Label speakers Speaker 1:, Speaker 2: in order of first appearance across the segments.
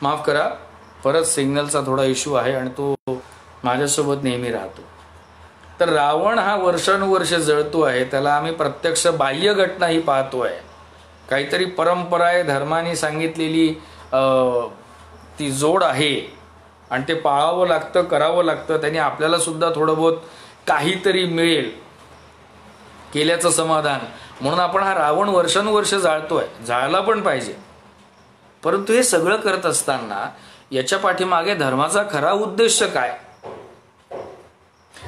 Speaker 1: माफ करा, परत सिग्नलचा थोडा इश्यू आहे आणि तो माझ्यासोबत नेहमी राहतो. तर रावण हा वर्षानुवर्ष जळतो आहे, त्याला आम्ही प्रत्यक्ष बाह्य घटनाही पाहतोय. काहीतरी परंपरा आहे, धर्माने सांगितलेली ती जोड आहे आणि ते पाळावं लागतं, करावं लागतं. त्यांनी आपल्याला सुद्धा थोडं बहुत काहीतरी मिळेल केल्याचं समाधान म्हणून आपण हा रावण वर्षानुवर्ष जाळतोय. जाळला पण पाहिजे, परंतु हे सगळं करत असताना याच्या पाठीमागे धर्माचा खरा उद्देश काय?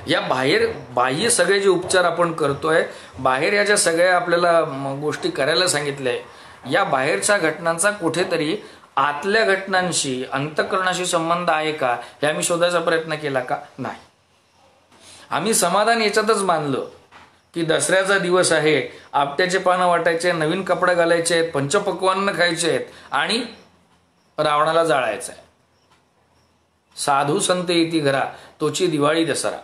Speaker 1: या बाह्य सगळे जे उपचार आपण करतोय, बाहेर या ज्या सगळ्या आपल्याला गोष्टी करायला सांगितल्या, या बाहेरच्या घटनांचा कुठेतरी आतल्या घटनांशी, अंतःकरणाशी संबंध आहे का हे आम्ही शोधायचा प्रयत्न केला का? नाही. आम्ही समाधान याच्यातच मानलं की दसऱ्याचा दिवस आहे, आपट्याचे पानं वाटायचे, नवीन कपडे घालायचे आहेत, पंचपक्वान्न खायचे आहेत आणि रावणाला जाळायचं आहे. साधू संत येती घरा, तोची दिवाळी दसरा.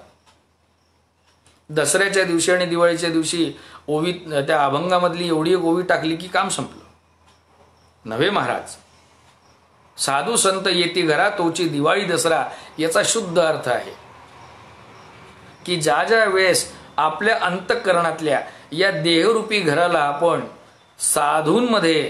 Speaker 1: दसऱ्याच्या दिवशी आणि दिवाळीच्या दिवशी ओवी, त्या अभंगामधली एवढी एक ओवी टाकली की काम संपलं. नव्हे महाराज, साधू संत येती घरा, तोची दिवाळी दसरा याचा शुद्ध अर्थ आहे की ज्या ज्या वेळेस आपल्या अंतःकरणातल्या या देहरूपी घराला आपण साधूंमध्ये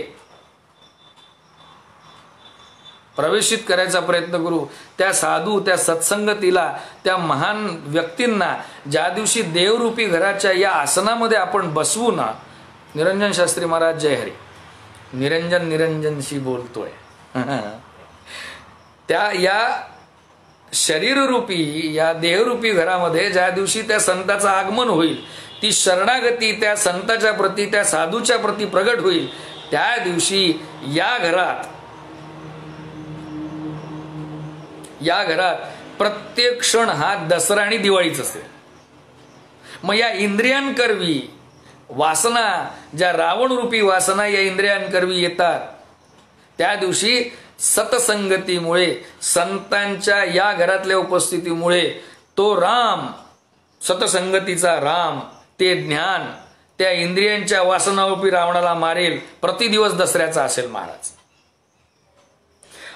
Speaker 1: प्रवेशित करायचा प्रयत्न करू, त्या साधू, त्या सत्संगतीला, त्या महान व्यक्तींना ज्या दिवशी देवरूपी घराच्या या आसनामध्ये आपण बसवू ना, निरंजन शास्त्री महाराज जय हरी, निरंजन निरंजनशी बोलतोय, त्या या शरीररूपी या देहरूपी घरामध्ये ज्या दिवशी त्या संताचं आगमन होईल, ती शरणागती त्या संताच्या प्रती, त्या साधूच्या प्रती प्रगट होईल, त्या दिवशी या घरात प्रत्येक क्षण हा दसरा आणि दिवाळीच असेल. मग या इंद्रियांकरवी वासना, ज्या रावणरूपी वासना या इंद्रियांकरवी येतात, त्या दिवशी सतसंगतीमुळे, संतांच्या या घरातल्या उपस्थितीमुळे तो राम, सतसंगतीचा राम, ते ज्ञान त्या इंद्रियांच्या वासनारूपी रावणाला मारेल. प्रतिदिवस दसऱ्याचा असेल महाराज.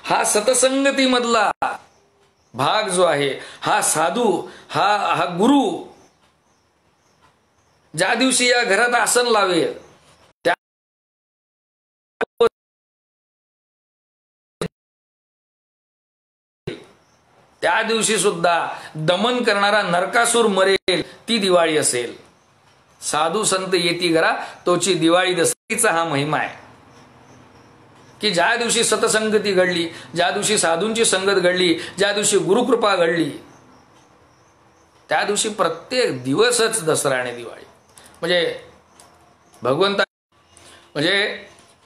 Speaker 1: हा सतसंगतीमधला भाग जो आहे, हा साधू, हा गुरु ज्या दिवशी या घरात आसन लावेल, त्या दिवशी सुद्धा दमन करणारा नरकासूर मरेल, ती दिवाळी असेल. साधू संत येती घरा, तोची दिवाळी दसरीचा हा महिमा आहे की ज्या दिवशी सतसंगती घडली, ज्या दिवशी साधूंची संगत घडली, ज्या दिवशी गुरुकृपा घडली, त्या दिवशी प्रत्येक दिवसच दसरा आणि दिवाळी. म्हणजे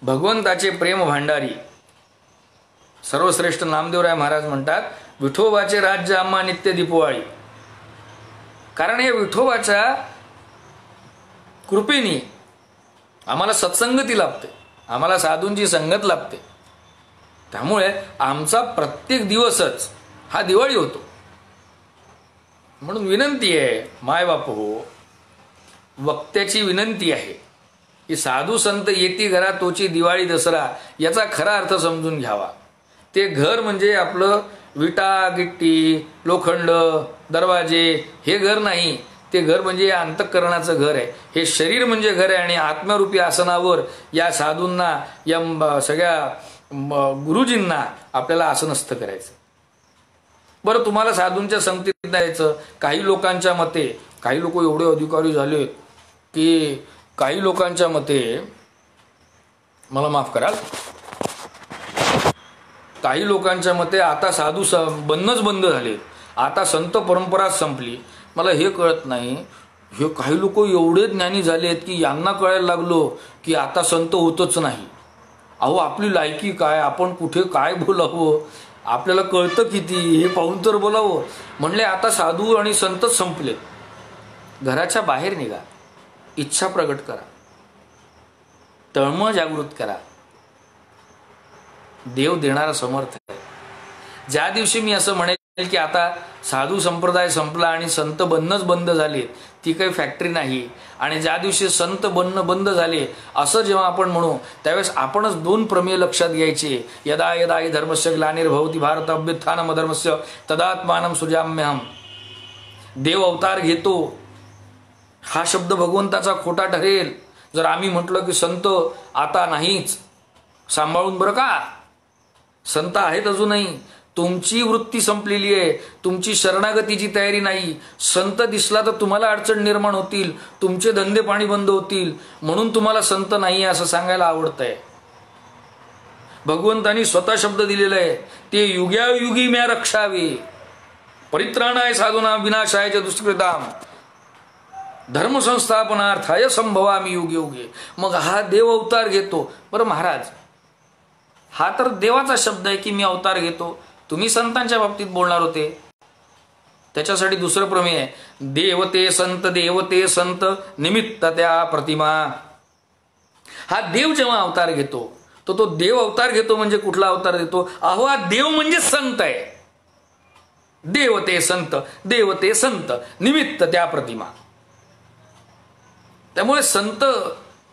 Speaker 1: भगवंताचे प्रेम भांडारी सर्वश्रेष्ठ नामदेवराय महाराज म्हणतात, विठोबाचे राज्य आम्हा नित्य दीपवाळी. कारण या विठोबाच्या कृपेने आम्हाला सत्संगती लाभते, आम्हाला साधूंची संगत लाभते. त्यामुळे आमचा प्रत्येक दिवसच हा दिवाळी होतो. म्हणून विनंती आहे, माय बाप हो, वक्त्याची विनंती आहे की साधू संत येती घरा, तोची दिवाळी दसरा याचा खरा अर्थ समजून घ्यावा. ते घर म्हणजे आपलं विटा गिट्टी, लोखंड, दरवाजे हे घर नाही. ते घर म्हणजे या अंतःकरणाचं घर आहे. हे शरीर म्हणजे घर आहे आणि आत्मरूपी आसनावर या साधूंना, या सगळ्या गुरुजींना आपल्याला आसनस्थ करायचं. बरं, तुम्हाला साधूंच्या संगतीत जायचं. काही लोकांच्या मते, काही लोक एवढे अधिकारी झाले की काही लोकांच्या मते, मला माफ कराल, काही लोकांच्या मते आता साधू बनणंच बंद झाले, आता संत परंपराच संपली. मला हे कळत नाही, हे काही लोक एवढे ज्ञानी झालेत की यांना कळायला लागलो की आता संत होतच नाही. अहो, आपली लायकी काय, आपण कुठे काय बोलावं, आपल्याला कळतं किती हे पाहून तर बोलावं. म्हणले आता साधू आणि संतच संपले. घराच्या बाहेर निघा, इच्छा प्रगट करा, तळमळ जागृत करा. देव देणारा समर्थ आहे. ज्या दिवशी मी असं म्हणेन की आता साधू संप्रदाय संपला आणि संत बनणंच बंद झाले, ती काही फॅक्टरी नाही. आणि ज्या दिवशी संत बनणं बंद झाले असं जेव्हा आपण म्हणू त्यावेळेस आपणच दोन प्रमेय लक्षात घ्यायचे. यदा यदा हि धर्मस्य ग्लानिर्भवति भारत अभ्युत्थानम् अधर्मस्य तदात्मानं सृजाम्यहम्. देव अवतार घेतो हा शब्द भगवंताचा खोटा ठरेल जर आम्ही म्हटलं की संत आता नाहीच. सांभाळून बरं का, संत आहेत अजूनही. तुमची वृत्ती संपलेली आहे, तुमची शरणागतीची तयारी नाही. संत दिसला तर तुम्हाला अडचण निर्माण होतील, तुमचे धंदे पाणी बंद होतील, म्हणून तुम्हाला संत नाही असं सांगायला आवडतंय. भगवंतानी स्वतः शब्द दिलेला आहे, ते युग्यायुगी म्या रक्षावे, परित्राणाय साधूना विनाशाय च दुष्कृताम, धर्मसंस्थापनार्थाय संभवामी युगे युगे. मग हा देव अवतार घेतो. बरं महाराज, हा तर देवाचा शब्द आहे की मी अवतार घेतो. तुम्ही संतांच्या बाबतीत बोलणार होते, त्याच्यासाठी दुसरं प्रमेय आहे. देवते संत निमित्त त्या प्रतिमा. हा देव जेव्हा अवतार घेतो तो देव अवतार घेतो म्हणजे कुठला अवतार देतो? अहो हा देव म्हणजे संत आहे. देवते संत निमित्त त्या प्रतिमा. त्यामुळे संत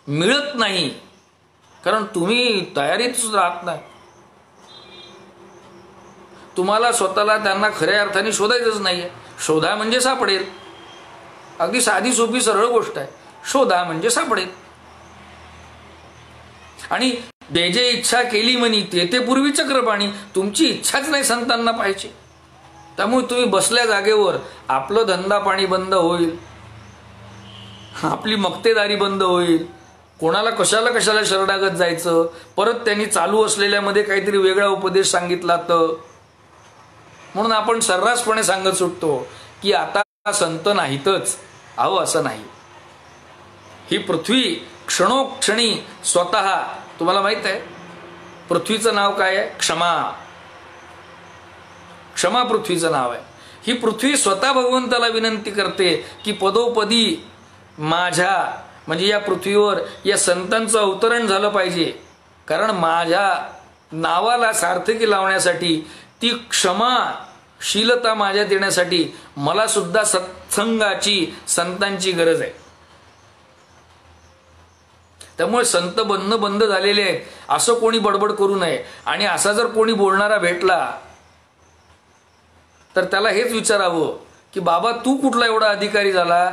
Speaker 1: मिळत नाही कारण तुम्ही तयारीतच राहत नाही. तुम्हाला स्वतःला त्यांना खऱ्या अर्थाने शोधायचंच नाहीये. शोधा म्हणजे सापडेल. अगदी साधी सोपी सरळ गोष्ट आहे. शोधा म्हणजे सापडेल. आणि जे जे इच्छा केली म्हणी ते पूर्वी चक्रपाणी. तुमची इच्छाच नाही संतांना पाहिजे. त्यामुळे तुम्ही बसल्या जागेवर आपलं धंदा पाणी बंद होईल, आपली मक्तेदारी बंद होईल. कोणाला कशाला शरणागत जायचं, परत त्यांनी चालू असलेल्यामध्ये काहीतरी वेगळा उपदेश सांगितला तर. म्हणून आपण सर्रासपणे सांगत सुटतो की आता संत नाहीतच. अहो असं नाही. ही पृथ्वी क्षणोक्षणी स्वतः, तुम्हाला माहित आहे पृथ्वीचं नाव काय आहे? क्षमा. क्षमा पृथ्वीचं नाव आहे. ही पृथ्वी स्वतः भगवंताला विनंती करते की पदोपदी माझ्या म्हणजे या पृथ्वीवर या संतांचं अवतरण झालं पाहिजे. कारण माझ्या नावाला सार्थकी लावण्यासाठी, ती क्षमाशीलता माझ्यात येण्यासाठी मला सुद्धा सत्संगाची, संतांची गरज आहे. त्यामुळे संत बनणं बंद झालेले आहेत असं कोणी बडबड करू नये. आणि असा जर कोणी बोलणारा भेटला तर त्याला हेच विचारावं की बाबा तू कुठला एवढा अधिकारी झाला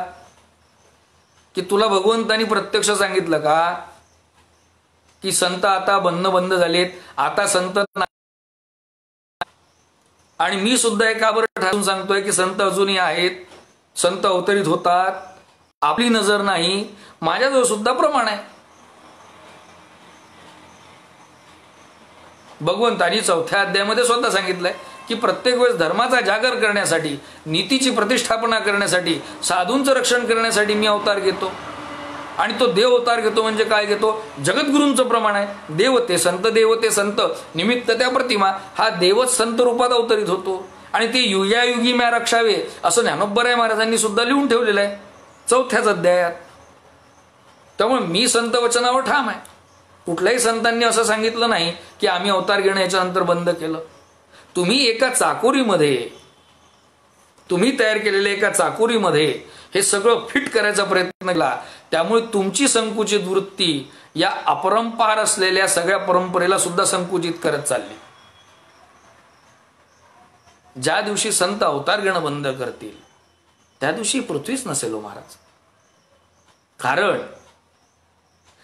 Speaker 1: की तुला भगवंतानी प्रत्यक्ष सांगितलं का की संत आता बनणं बंद झालेत, आता संत नाही. आणि मी सुद्धा एका बरं ठासून सांगतोय की संत अजूनही आहेत, संत अवतरित होतात, आपली नजर नाही. माझ्याजवळ सुद्धा प्रमाण आहे. भगवंतानी 4थ्या अध्यायामध्ये स्वतः सांगितलंय की प्रत्येक वेळेस धर्माचा जागर करण्यासाठी, नीतीची प्रतिष्ठापना करण्यासाठी, साधूंचं रक्षण करण्यासाठी मी अवतार घेतो. आणि तो देव अवतार घेतो म्हणजे काय घेतो? जगद्गुरूंचं प्रमाण आहे. देवते संत निमित्त त्या प्रतिमा. हा देवच संत रूपात अवतरित होतो. आणि ते युग्यायुगी म्या रक्षावे असं ज्ञानोबराय महाराजांनी सुद्धा लिहून ठेवलेलं आहे 4थ्याच अध्यायात. त्यामुळे मी संत वचनावर ठाम आहे. कुठल्याही संतांनी असं सांगितलं नाही की आम्ही अवतार घेणं याच्यानंतर बंद केलं. तुम्ही एका चाकोरीमध्ये, तुम्ही तयार केलेल्या एका चाकोरीमध्ये हे सगळं फिट करायचा प्रयत्न केला. त्यामुळे तुमची संकुचित वृत्ती या अपरंपार असलेल्या सगळ्या परंपरेला सुद्धा संकुचित करत चालली. ज्या दिवशी संत अवतार घेणं बंद करतील त्या दिवशी पृथ्वीच नसेल हो महाराज. कारण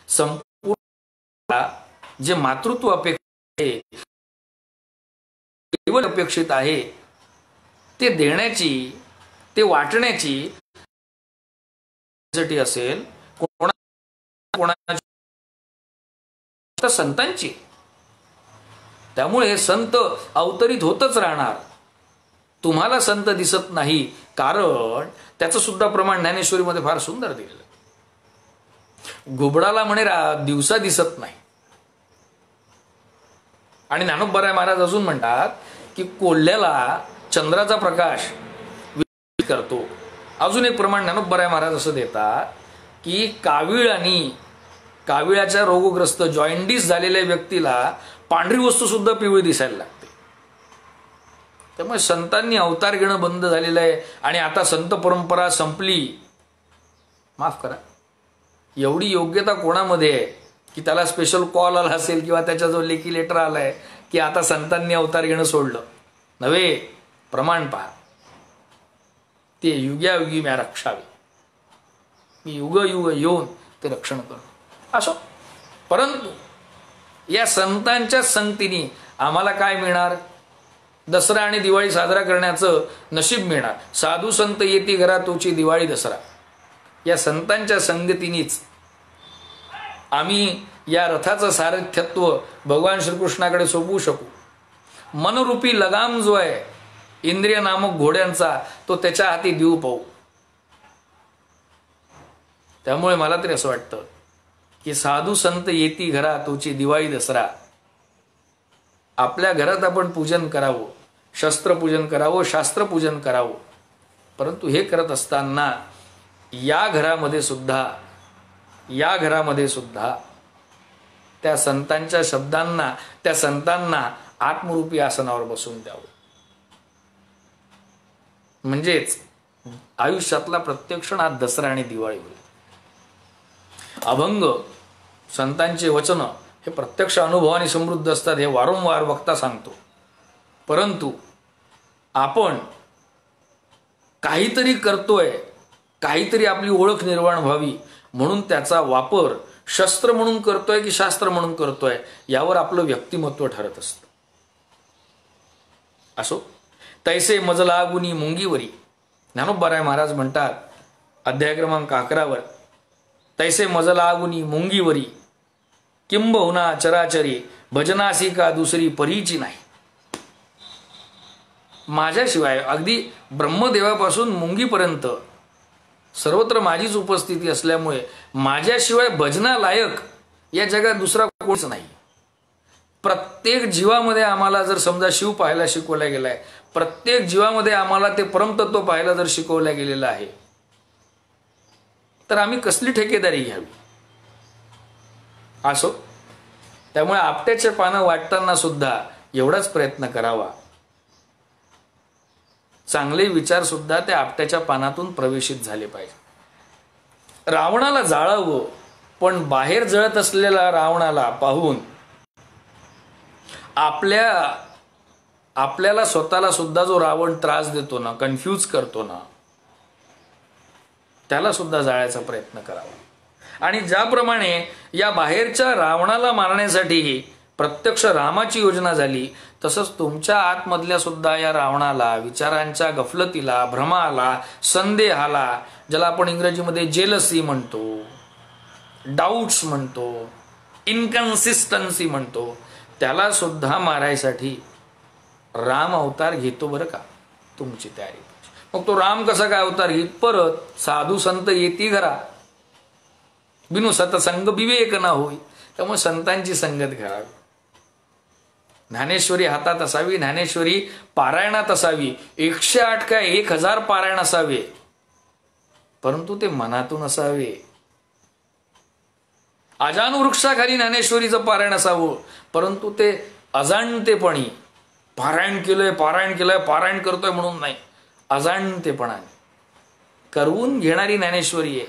Speaker 1: संपूर्ण जे मातृत्व अपेक्षित आहे, केवळ अपेक्षित आहे ते देण्याची, ते वाटण्याची असेल कोणाची संतांची. त्यामुळे हे संत अवतरित होतच राहणार. तुम्हाला संत दिसत नाही कारण त्याचं सुद्धा प्रमाण ज्ञानेश्वरीमध्ये फार सुंदर दिलेलं. घुबडाला म्हणे दिवसा दिसत नाही. आणि ज्ञानोबराय महाराज अजून म्हणतात की कोल्ह्याला चंद्राचा प्रकाश करतो. अजून एक प्रमाण ज्ञानोबराय महाराज असं देतात की कावीळ आणि काविळाच्या रोगग्रस्त जॉइंडिस झालेल्या व्यक्तीला पांढरी वस्तू सुद्धा पिवळी दिसायला लागते. त्यामुळे संतांनी अवतार घेणं बंद झालेलं आहे आणि आता संत परंपरा संपली. माफ करा, एवढी योग्यता कोणामध्ये आहे की त्याला स्पेशल कॉल आला असेल किंवा त्याच्या जो लेखी लेटर आलाय की आता संतांनी अवतार घेणं सोडलं? नव्हे, प्रमाण पहा. ते युग्यायुगी म्या रक्षावे, मी युग युग येऊन ते रक्षण करतो असो. परंतु या संतांच्या संगतीने आम्हाला काय मिळणार? दसरा आणि दिवाळी साजरा करण्याचं नशीब मिळणार. साधू संत येती घरा तोची दिवाळी दसरा. या संतांच्या संगतीनेच आम्ही या रथाचं सारथ्यत्व भगवान श्रीकृष्णाकडे सोपवू शकू. मनरूपी लगाम जो आहे इंद्रिय नामक घोड्यांचा, तो त्याच्या हाती देऊ पाहू. त्यामुळे मला तरी असं वाटतं की साधू संत येती घरा तोची दिवाळी दसरा. आपल्या घरात आपण पूजन करावं, शस्त्रपूजन करावं, शास्त्रपूजन करावं. परंतु हे करत असताना या घरामध्ये सुद्धा त्या संतांच्या शब्दांना, त्या संतांना आत्मरूपी आसनावर बसून द्यावं. म्हणजेच आयुष्यातला प्रत्येक क्षण हा दसरा आणि दिवाळी होईल. अभंग संतांचे वचन हे प्रत्यक्ष अनुभवाने समृद्ध असतात, हे वारंवार वक्ता सांगतो. परंतु आपण काहीतरी करतोय, काहीतरी आपली ओळख निर्माण व्हावी म्हणून त्याचा वापर शस्त्र म्हणून करतोय की शास्त्र म्हणून करतोय यावर आपलं व्यक्तिमत्व ठरत असतं. असो, तैसे मज लागुनी मुंगीवरी. ज्ञानोबाराय महाराज म्हणतात अध्याय क्रमांक 11 तैसे मज लागुनी मुंगीवरी किंबहुना चराचरी भजनासी का दुसरी परीची नाही. माझ्याशिवाय अगदी ब्रह्मदेवापासून मुंगीपर्यंत सर्वत्र माझीच उपस्थिती असल्यामुळे माझ्याशिवाय भजनालायक या जगात दुसरा कोणीच नाही. प्रत्येक जीवामध्ये आम्हाला जर समजा शिव पाहायला शिकवला गेलाय, प्रत्येक जीवामध्ये आम्हाला ते परमतत्व पाहायला जर शिकवलं गेलेलं आहे, तर आम्ही कसली ठेकेदारी घ्यावी? असो, त्यामुळे आपट्याचे पानं वाटताना सुद्धा एवढाच प्रयत्न करावा, चांगले विचार सुद्धा त्या आपट्याच्या पानातून प्रवेशित झाले पाहिजे. रावणाला जाळावं, पण बाहेर जळत असलेला रावणाला पाहून आपल्याला स्वतःला सुद्धा जो रावण त्रास देतो ना, कन्फ्यूज करतो ना, त्याला सुद्धा जाळायचा प्रयत्न करावा. आणि ज्याप्रमाणे या बाहेरच्या रावणाला मारण्यासाठी प्रत्यक्ष रामाची योजना झाली, तसंच तुमच्या आतमधल्या सुद्धा या रावणाला, विचारांच्या गफलतीला, भ्रमाला, संदेहाला, ज्याला आपण इंग्रजीमध्ये जेलसी म्हणतो, डाऊट्स म्हणतो, इनकन्सिस्टन्सी म्हणतो, त्याला सुद्धा मारायसाठी राम अवतार घेतो बरं का. तुमची तयारी. मग तो राम कसा काय अवतार घेत? परत साधू संत येती घरा बिनु सतसंग विवेक ना होई. त्यामुळे संतांची संगत घ्यावी. ज्ञानेश्वरी हातात असावी, ज्ञानेश्वरी पारायणात असावी, 108 काय 1000 पारायण असावे, परंतु ते मनातून असावे. अजानू वृक्षाखाली ज्ञानेश्वरीचं पारायण असावं, परंतु ते अजाणतेपणी पारायण केलंय, पारायण करतोय म्हणून नाही, अजाणतेपणाने करवून घेणारी ज्ञानेश्वरी आहे,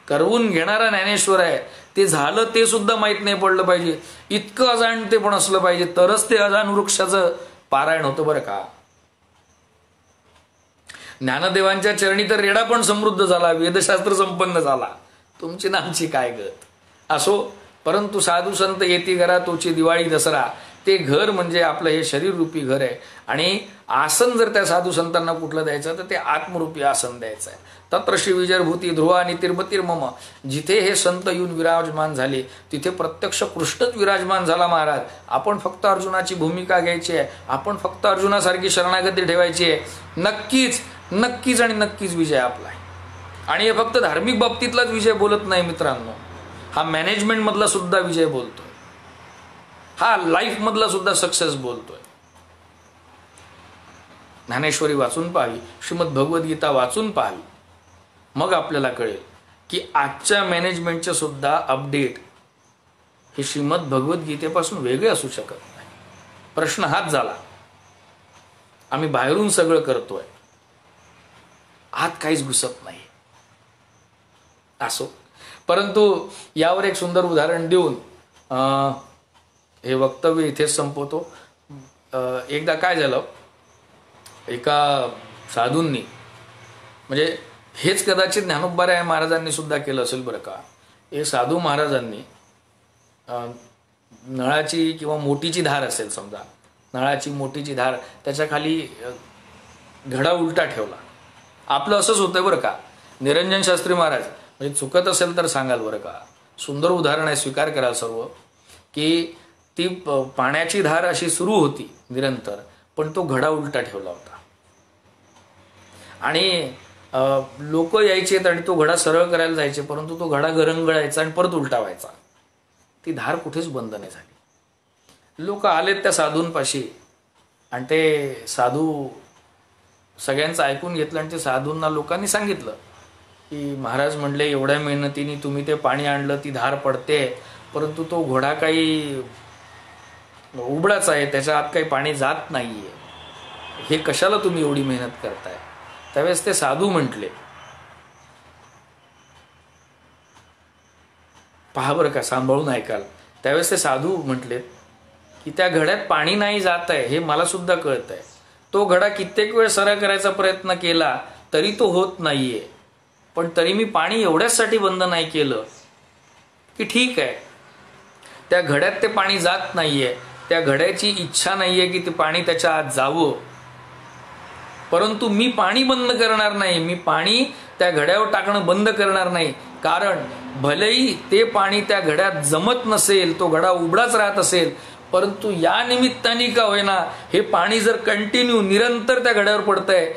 Speaker 1: करवून घेणारा ज्ञानेश्वर आहे. ते झालं ते सुद्धा माहीत नाही पडलं पाहिजे, इतकं अजाणतेपण असलं पाहिजे, तरच ते अजाण वृक्षाचं पारायण होतं बरं का. ज्ञानदेवांच्या चरणी तर रेडा पण समृद्ध झाला, वेदशास्त्र संपन्न झाला, तुमची नामची काय गत. असो, परंतु साधू संत येती घरा तोची दिवाळी दसरा. ते घर म्हणजे आपलं हे शरीररूपी घर आहे. आणि आसन जर त्या साधू संतांना कुठलं द्यायचं तर ते आत्मरूपी आसन द्यायचं आहे. तत्र श्री विजयभूती ध्रुवा आणि तिर्मतिर्मम. जिथे हे संत येऊन विराजमान झाले तिथे प्रत्यक्ष कृष्णच विराजमान झाला महाराज. आपण फक्त अर्जुनाची भूमिका घ्यायची आहे, आपण फक्त अर्जुनासारखी शरणागती ठेवायची आहे. नक्कीच नक्कीच आणि नक्कीच विजय आपला आहे. आणि हे फक्त धार्मिक बाबतीतलाच विजय बोलत नाही मित्रांनो, हा मॅनेजमेंट मधला सुद्धा विजय बोलतोय, हा लाईफ मधला सुद्धा सक्सेस बोलतोय. ज्ञानेश्वरी वाचून पाहावी, श्रीमद भगवद्गीता वाचून पाहावी, मग आपल्याला कळेल की आजच्या मॅनेजमेंटचे सुद्धा अपडेट हे श्रीमद भगवद्गीतेपासून वेगळे असू शकत नाही. प्रश्न हाच झाला आम्ही बाहेरून सगळं करतोय, आत काहीच घुसत नाही. असो, परंतु यावर एक सुंदर उदाहरण देऊन हे वक्तव्य इथेच संपवतो. एकदा काय झालं, एका साधूंनी, म्हणजे हेच कदाचित ज्ञानोबा महाराजांनी सुद्धा केलं असेल बरं का. हे साधू महाराजांनी नळाची किंवा मोठीची धार असेल समजा, नळाची मोठीची धार, त्याच्या खाली घडा उलटा ठेवला. आपलं असंच होतंय बरं का. निरंजन शास्त्री महाराज, म्हणजे चुकत असेल तर सांगाल बरं का, सुंदर उदाहरण आहे, स्वीकार कराल सर्व, की ती पाण्याची धार अशी सुरू होती निरंतर, पण तो घडा उलटा ठेवला होता. आणि लोक यायचे आणि तो घडा सरळ करायला जायचे, परंतु तो घडा गरंगळायचा आणि परत उलटा व्हायचा. ती धार कुठेच बंद नाही झाली. लोक आलेत त्या साधूंपाशी आणि ते साधू सगळ्यांचं ऐकून घेतलं आणि ते साधूंना लोकांनी सांगितलं की महाराज म्हणले एवढ्या मेहनतीने तुम्ही ते पाणी आणलं, ती धार पडते, परंतु तो घोडा काही उबडाच आहे, त्याच्या आत काही पाणी जात नाहीये, हे कशाला तुम्ही एवढी मेहनत करताय. त्यावेळेस ते साधू म्हटले, पहा बरं का, सांभाळून ऐकाल. त्यावेळेस ते साधू म्हटले की त्या घड्यात पाणी नाही जात आहे हे मला सुद्धा कळत आहे. तो घडा कित्येक वेळ सरळ करायचा प्रयत्न केला तरी तो होत नाहीये, पण तरी मी पाणी एवढ्यासाठी बंद नाही केलं की ठीक आहे, त्या घड्यात ते पाणी जात नाहीये, त्या घड्याची इच्छा नाहीये की ते पाणी त्याच्या आत जावं, परंतु मी पाणी बंद करणार नाही, मी पाणी त्या घड्यावर टाकणं बंद करणार नाही. कारण भलेही ते पाणी त्या घड्यात जमत नसेल, तो घडा उबडाच राहत असेल, परंतु या निमित्ताने का होईना हे पाणी जर कंटिन्यू निरंतर त्या घड्यावर पडतंय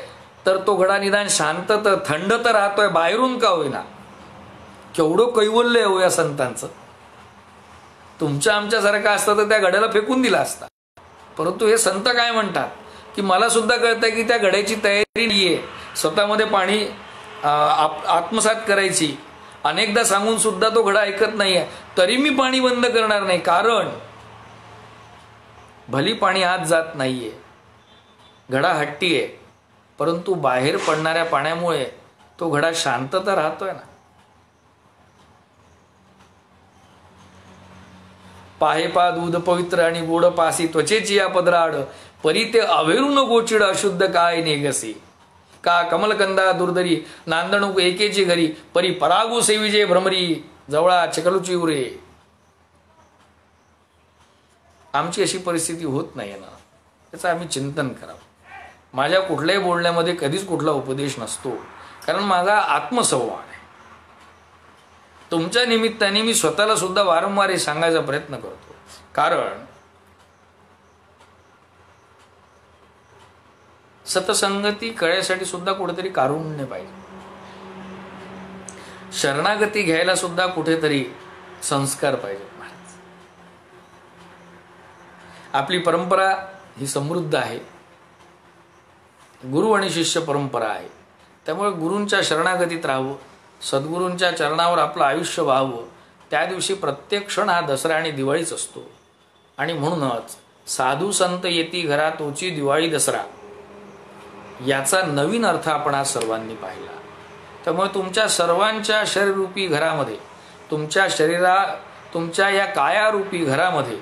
Speaker 1: तर तो घडा निदान शांत तर थंड तर राहतोय, बाहेरून का होईना. केवढं कैवल्य हो या संतांचं. तुमच्या आमच्यासारखं असतं तर त्या घड्याला फेकून दिला असता, परंतु हे संत काय म्हणतात की मला सुद्धा कळतंय की त्या घड्याची तयारी नाहीये स्वतःमध्ये पाणी आत्मसात करायची. अनेकदा सांगून सुद्धा तो घडा ऐकत नाहीये, तरी मी पाणी बंद करणार नाही, कारण भली पाणी आत जात नाहीये, घडा हट्टी आहे, परंतु बाहेर पडणाऱ्या पाण्यामुळे तो घडा शांतता राहतोय ना. पाहे पा दूध पवित्र आणि गोड पासी त्वचेची या पदराड, परी ते अवेरून गोचिड अशुद्ध काय नेगसी. का कमलकंदा दुर्धरी नांदणूक एकेची घरी, परी परागू सेविजे भ्रमरी जवळा चकलुची उरे. आमची अशी परिस्थिती होत नाही ना, त्याचं आम्ही चिंतन करावं. माझ्या कुठल्याही बोलण्यामध्ये कधीच कुठला उपदेश नसतो, कारण माझा आत्मसंवाद आहे. तुमच्या निमित्ताने मी स्वतःला सुद्धा वारंवार हे सांगायचा प्रयत्न करतो, कारण सतसंगती कळण्यासाठी सुद्धा कुठेतरी कारुण्य पाहिजे. शरणागती घ्यायला सुद्धा कुठेतरी संस्कार पाहिजे. आपली परंपरा ही समृद्ध आहे, गुरु आणि शिष्य परंपरा आहे. त्यामुळे गुरूंच्या शरणागतीत राहावं, सद्गुरूंच्या चरणावर आपलं आयुष्य व्हावं. त्या दिवशी प्रत्येक क्षण हा दसरा आणि दिवाळीच असतो. आणि म्हणूनच साधू संत येती घरा तोची दिवाळी दसरा याचा नवीन अर्थ आपण आज सर्वांनी पाहिला. त्यामुळे तुमच्या सर्वांच्या शरीररूपी घरामध्ये, तुमच्या या कायारूपी घरामध्ये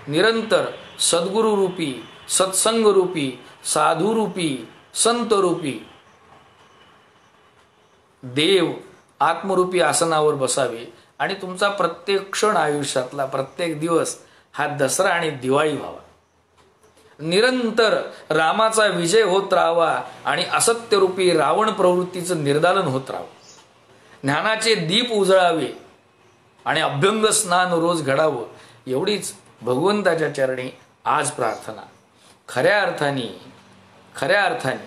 Speaker 1: निरंतर सद्गुरूरूपी, सत्संगरूपी, साधूरूपी, संतरूपी देव आत्मरूपी आसनावर बसावे आणि तुमचा प्रत्येक क्षण आयुष्यातला प्रत्येक दिवस हा दसरा आणि दिवाळी व्हावा. निरंतर रामाचा विजय होत राहावा आणि असत्यरूपी रावण प्रवृत्तीचं निर्दालन होत राहावं. ज्ञानाचे दीप उजळावे आणि अभ्यंग स्नान रोज घडावं, एवढीच भगवंताच्या चरणी आज प्रार्थना. खऱ्या अर्थाने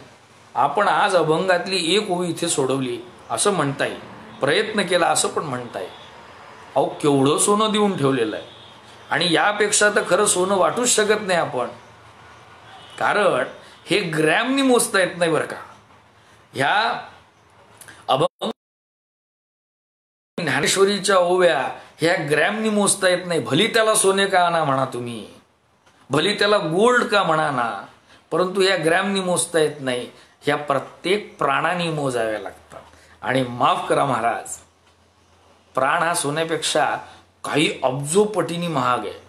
Speaker 1: आपण आज अभंगातली एक ओवी इथे सोडवली असं म्हणता येईल, प्रयत्न केला असं पण म्हणता येईल. अहो केवढं सोनं देऊन ठेवलेलं आहे, आणि यापेक्षा तर खरं सोनं वाटूच शकत नाही आपण, कारण हे ग्रॅमनी मोजता येत नाही बरं का. ह्या अभंग ज्ञानेश्वरीच्या ओव्या ह्या ग्रॅमनी मोजता येत नाही. भली त्याला सोने का ना म्हणा तुम्ही, भली त्याला गोल्ड का म्हणा ना, परंतु या ग्रॅमनी मोजता येत नाही, ह्या प्रत्येक प्राणानी मोजाव्या लागतात. आणि माफ करा महाराज, प्राण हा सोन्यापेक्षा काही अब्जोपटीने महाग आहे.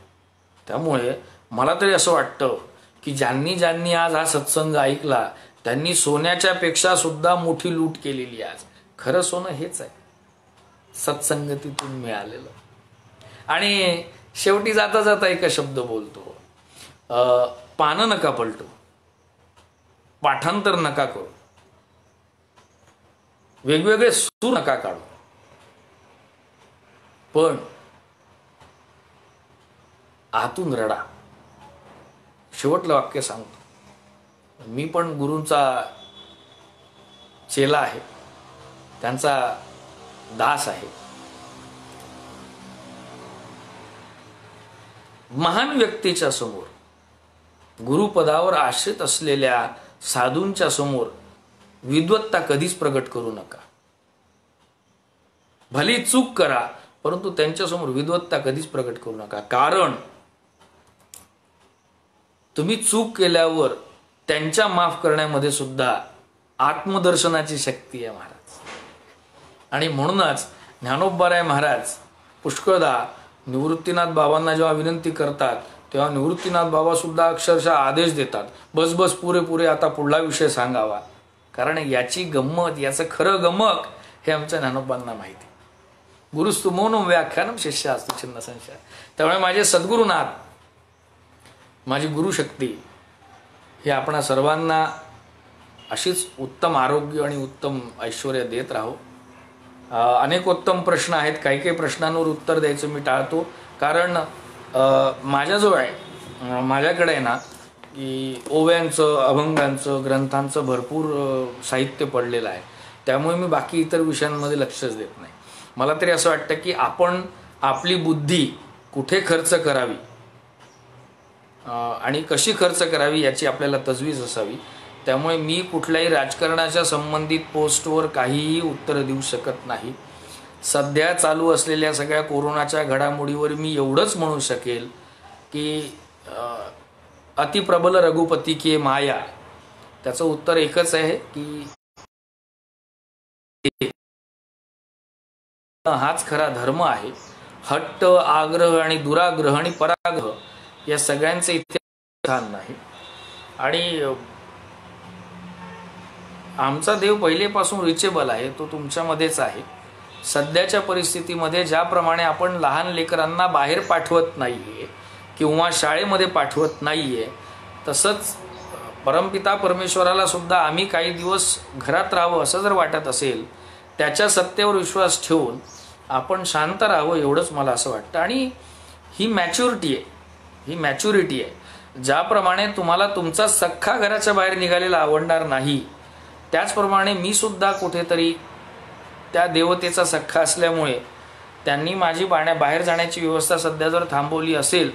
Speaker 1: त्यामुळे मला तरी असं वाटतं की ज्यांनी ज्यांनी आज हा सत्संग ऐकला त्यांनी सोन्याच्या पेक्षा सुद्धा मोठी लूट केलेली. आज खरं सोनं हेच आहे, सत्संगतीतून मिळालेलं. आणि शेवटी जाता जाता एक शब्द बोलतो, पानं नका पलटू, पाठांतर नका करू, वेगवेगळे सूर नका काढू, पण आतून रडा. शेवटलं वाक्य सांगतो, मी पण गुरूंचा चेला आहे, त्यांचा दास आहे. महान व्यक्तीच्या समोर, गुरुपदावर आश्रित असलेल्या साधूंच्या समोर विद्वत्ता कधीच प्रगट करू नका. भली चूक करा, परंतु त्यांच्यासमोर विद्वत्ता कधीच प्रगट करू नका. कारण तुम्ही चूक केल्यावर त्यांच्या माफ करण्यामध्ये सुद्धा आत्मदर्शनाची शक्ती आहे महाराज. आणि म्हणूनच ज्ञानोबाराय महाराज पुष्कळदा निवृत्तीनाथ बाबांना जेव्हा विनंती करतात तेव्हा निवृत्तीनाथ बाबा सुद्धा अक्षरशः आदेश देतात, बस बस पुरे पुरे, आता पुढला विषय सांगावा. कारण याची गंमत, याचं खरं गमक हे आमच्या ज्ञानोबांना माहिती. गुरुस्तु मौनम व्याख्यानम शिष्यास्तु छिन्न संशय. त्यामुळे माझे सद्गुरुनाथ, माझी गुरुशक्ती हे आपणा सर्वांना अशीच उत्तम आरोग्य आणि उत्तम ऐश्वर्य देत राहो. अनेक उत्तम प्रश्न आहेत, काही काही प्रश्नांवर उत्तर द्यायचं मी टाळतो. कारण माझ्याजवळ आहे, माझ्याकडे आहे ना की ओव्यांचं, अभंगांचं, ग्रंथांचं भरपूर साहित्य पडलेलं आहे. त्यामुळे मी बाकी इतर विषयांमध्ये लक्षच देत नाही. मला तरी असं वाटतं की आपण आपली बुद्धी कुठे खर्च करावी आणि कशी खर्च करावी याची आपल्याला तजवीज असावी. त्यामुळे मी कुठल्याही राजकारणाच्या संबंधित पोस्टवर काहीही उत्तर देऊ शकत नाही. सध्या चालू असलेल्या सगळ्या कोरोनाच्या घडामोडीवर मी एवढंच म्हणू शकेल की अतिप्रबल रघुपती की माया, त्याचं उत्तर एकच आहे की हाच खरा धर्म आहे. हट्ट, आग्रह आणि दुराग्रह आणि पराग्रह या सगळ्यांचे इथे स्थान नाही. आणि आमचा देव पहिलेपासून रिचेबल आहे, तो तुमच्यामध्येच आहे. सध्याच्या परिस्थितीमध्ये ज्याप्रमाणे आपण लहान लेकरांना बाहेर पाठवत नाहीये किंवा शाळेमध्ये पाठवत नाहीये, तसंच परमपिता परमेश्वराला सुद्धा आम्ही काही दिवस घरात राहावं असं जर वाटत असेल, त्याच्या सत्तेवर विश्वास ठेवून आपण शांत राहावं एवढंच मला असं वाटतं. आणि ही मॅच्युरिटी आहे, ही मॅच्युरिटी आहे. ज्याप्रमाणे तुम्हाला तुमचा सख्खा घराच्या बाहेर निघालेला आवडणार नाही, त्याचप्रमाणे मी सुद्धा कुठेतरी त्या देवतेचा सख्खा असल्यामुळे त्यांनी माझी बाहेर जाण्याची व्यवस्था सध्या जर थांबवली असेल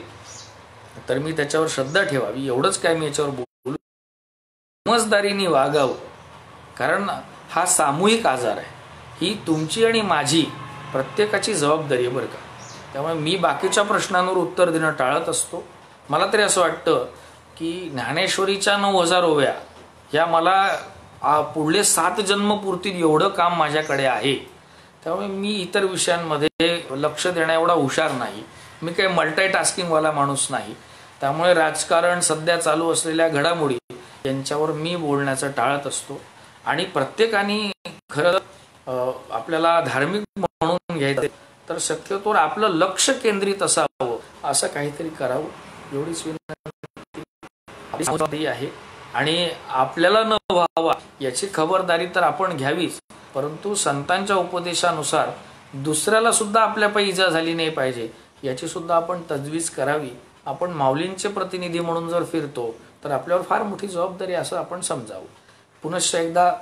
Speaker 1: तर मी त्याच्यावर श्रद्धा ठेवावी, एवढंच काय मी याच्यावर बोलू. समजदारीने वागावं, कारण हा सामूहिक आजार आहे. ही तुमची आणि माझी प्रत्येकाची जबाबदारी आहे बरं का. त्यामुळे मी बाकीच्या प्रश्नांवर उत्तर देणं टाळत असतो. मला तरी असं वाटतं की ज्ञानेश्वरीच्या 9000 ओव्या ह्या मला पुढले 7 जन्मपूर्तीत एवढं काम माझ्याकडे आहे. त्यामुळे मी इतर विषयांमध्ये लक्ष देण्या एवढा हुशार नाही. मी काही मल्टीटास्किंगवाला माणूस नाही. त्यामुळे राजकारण, सध्या चालू असलेल्या घडामोडी यांच्यावर मी बोलण्याचं टाळत असतो. आणि प्रत्येकाने खरं आपल्याला धार्मिक म्हणून घ्यायचं तर शक्यतोवर आपलं लक्ष केंद्रित असावं, असं काहीतरी करावं एवढीच विनंती आहे. आणि आपल्याला न व्हावा याची खबरदारी तर आपण घ्यावीच, परंतु संतांच्या उपदेशानुसार दुसऱ्याला सुद्धा आपल्यापायी इजा झाली नाही पाहिजे याची सुद्धा आपण तजवीज करावी. आपण माऊलींचे प्रतिनिधी म्हणून जर फिरतो तर आपल्यावर फार मोठी जबाबदारी असं आपण समजावं. पुनश्च एकदा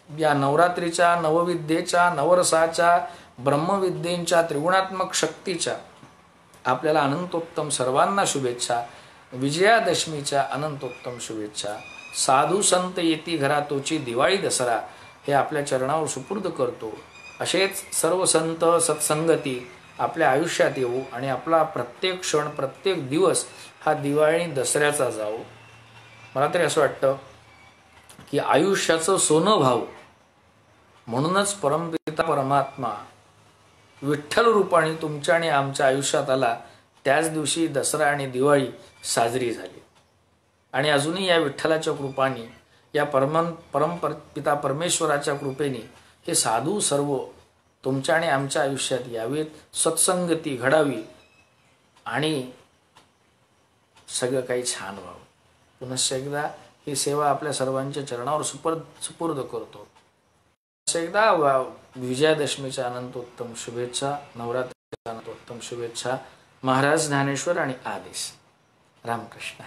Speaker 1: या नवरात्रीच्या, नवविद्येच्या, नवरसाच्या, ब्रह्मविद्येच्या, त्रिगुणात्मक शक्तीच्या आपल्याला अनंतोत्तम सर्वांना शुभेच्छा. विजयादशमीच्या अनंतोत्तम शुभेच्छा. साधू संत येती घरातोची दिवाळी दसरा हे आपल्या चरणावर सुपूर्द करतो. असेच सर्व संत सत्संगती आपल्या आयुष्यात येऊ आणि आपला प्रत्येक क्षण, प्रत्येक दिवस हा दिवाळी दसऱ्याचा जावो. मला तरी असं वाटतं की आयुष्याचं सोनं व्हावं म्हणूनच परमपिता परमात्मा विठ्ठल रूपाने तुमच्या आणि आमच्या आयुष्यात आला. त्याच दिवशी दसरा आणि दिवाळी साजरी झाली. आणि अजूनही या विठ्ठलाच्या कृपाने, या परमपिता परमेश्वराच्या कृपेने हे साधू सर्व तुमच्या आणि आमच्या आयुष्यात यावेत, सत्संगती घडावी आणि सगळं काही छान व्हावं. पुनश्च एकदा ही सेवा आपल्या सर्वांच्या चरणावर सुपूर्द करतो. एकदा विजयादशमीच्या अनंतोत्तम शुभेच्छा, नवरात्रीच्या अनंतोत्तम शुभेच्छा. महाराज ज्ञानेश्वर आणि आदेश. रामकृष्ण.